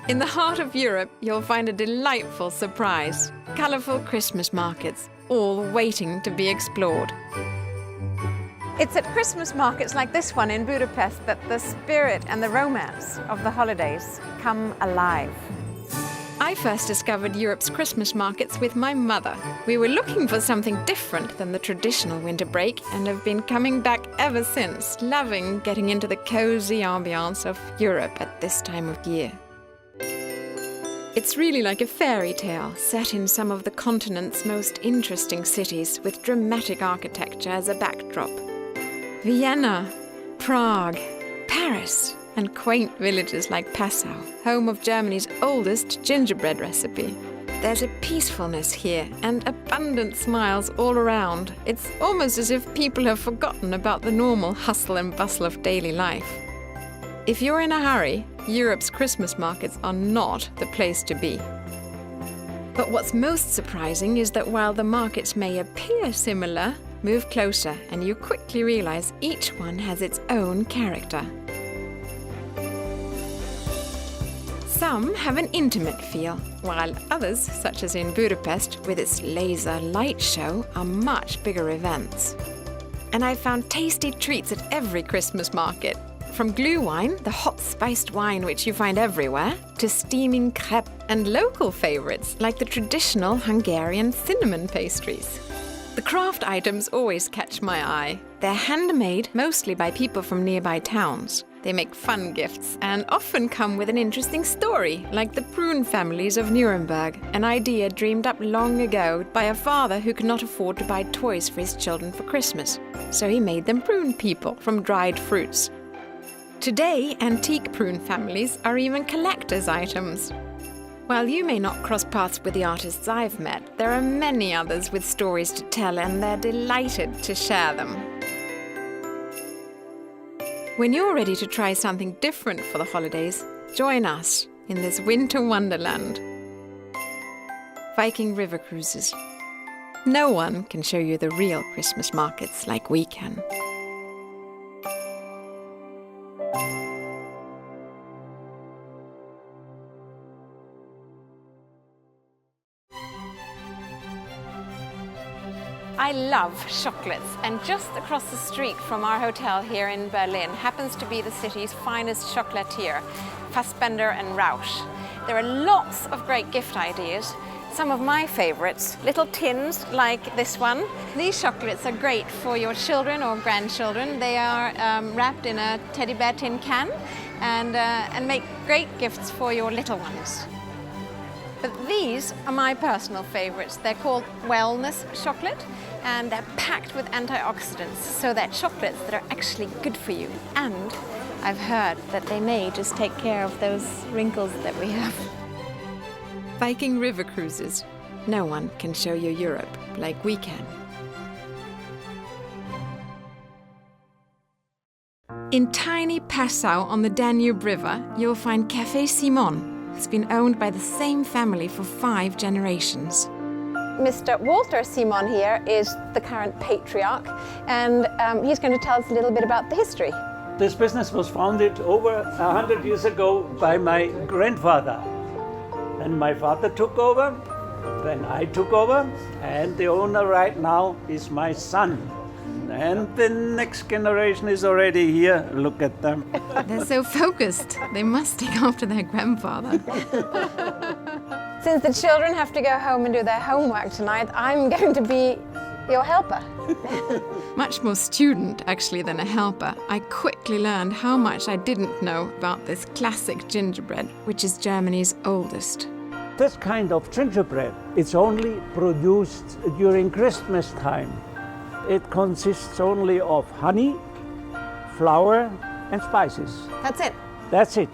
In the heart of Europe, you'll find a delightful surprise. Colourful Christmas markets, all waiting to be explored. It's at Christmas markets like this one in Budapest that the spirit and the romance of the holidays come alive. I first discovered Europe's Christmas markets with my mother. We were looking for something different than the traditional winter break and have been coming back ever since, loving getting into the cosy ambiance of Europe at this time of year. It's really like a fairy tale set in some of the continent's most interesting cities with dramatic architecture as a backdrop. Vienna, Prague, Paris, and quaint villages like Passau, home of Germany's oldest gingerbread recipe. There's a peacefulness here and abundant smiles all around. It's almost as if people have forgotten about the normal hustle and bustle of daily life. If you're in a hurry, Europe's Christmas markets are not the place to be. But what's most surprising is that while the markets may appear similar, move closer and you quickly realize each one has its own character. Some have an intimate feel, while others, such as in Budapest with its laser light show, are much bigger events. And I've found tasty treats at every Christmas market. From glühwein, the hot spiced wine which you find everywhere, to steaming crepe and local favourites like the traditional Hungarian cinnamon pastries. The craft items always catch my eye. They're handmade mostly by people from nearby towns. They make fun gifts and often come with an interesting story, like the prune families of Nuremberg, an idea dreamed up long ago by a father who could not afford to buy toys for his children for Christmas. So he made them prune people from dried fruits. Today, antique prune families are even collector's items. While you may not cross paths with the artists I've met, there are many others with stories to tell and they're delighted to share them. When you're ready to try something different for the holidays, join us in this winter wonderland. Viking river cruises. No one can show you the real Christmas markets like we can. I love chocolates, and just across the street from our hotel here in Berlin happens to be the city's finest chocolatier, Fassbender and Rausch. There are lots of great gift ideas. Some of my favorites, little tins like this one. These chocolates are great for your children or grandchildren. They are wrapped in a teddy bear tin can and make great gifts for your little ones. But these are my personal favorites. They're called wellness chocolate and they're packed with antioxidants, so they're chocolates that are actually good for you. And I've heard that they may just take care of those wrinkles that we have. Viking river cruises. No one can show you Europe like we can. In tiny Passau on the Danube River, you'll find Café Simon. It's been owned by the same family for 5 generations. Mr. Walter Simon here is the current patriarch, and he's going to tell us a little bit about the history. This business was founded over 100 years ago by my grandfather. And my father took over, then I took over, and the owner right now is my son. And the next generation is already here. Look at them. They're so focused. They must take after their grandfather. Since the children have to go home and do their homework tonight, I'm going to be your helper. Much more student, actually, than a helper. I quickly learned how much I didn't know about this classic gingerbread, which is Germany's oldest. This kind of gingerbread, it's only produced during Christmas time. It consists only of honey, flour and spices. That's it? That's it.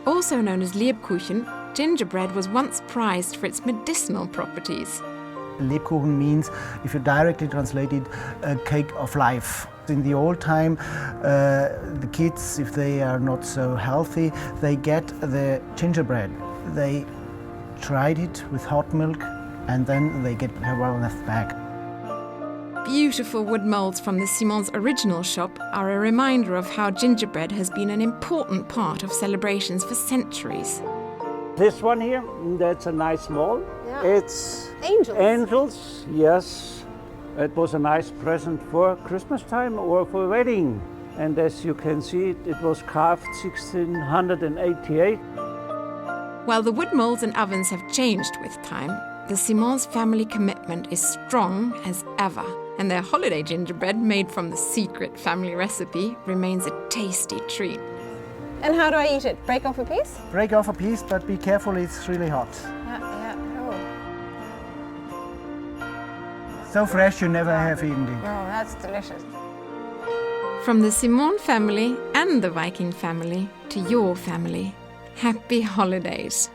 Also known as Lebkuchen, gingerbread was once prized for its medicinal properties. Lebkuchen means, if you directly translate it, a cake of life. In the old time, the kids, if they are not so healthy, they get the gingerbread. They tried it with hot milk and then they get a wellness back. Beautiful wood molds from the Simon's original shop are a reminder of how gingerbread has been an important part of celebrations for centuries. This one here, that's a nice mold. Yeah. It's Angels. angels, yes. It was a nice present for Christmas time or for wedding. And as you can see, it was carved 1688. While the wood molds and ovens have changed with time, the Simons family commitment is strong as ever, and their holiday gingerbread, made from the secret family recipe, remains a tasty treat. And how do I eat it? Break off a piece? Break off a piece, but be careful, it's really hot. Yeah. Oh, So fresh you never have eaten it. that's delicious. From the Simon family and the Viking family to your family, happy holidays.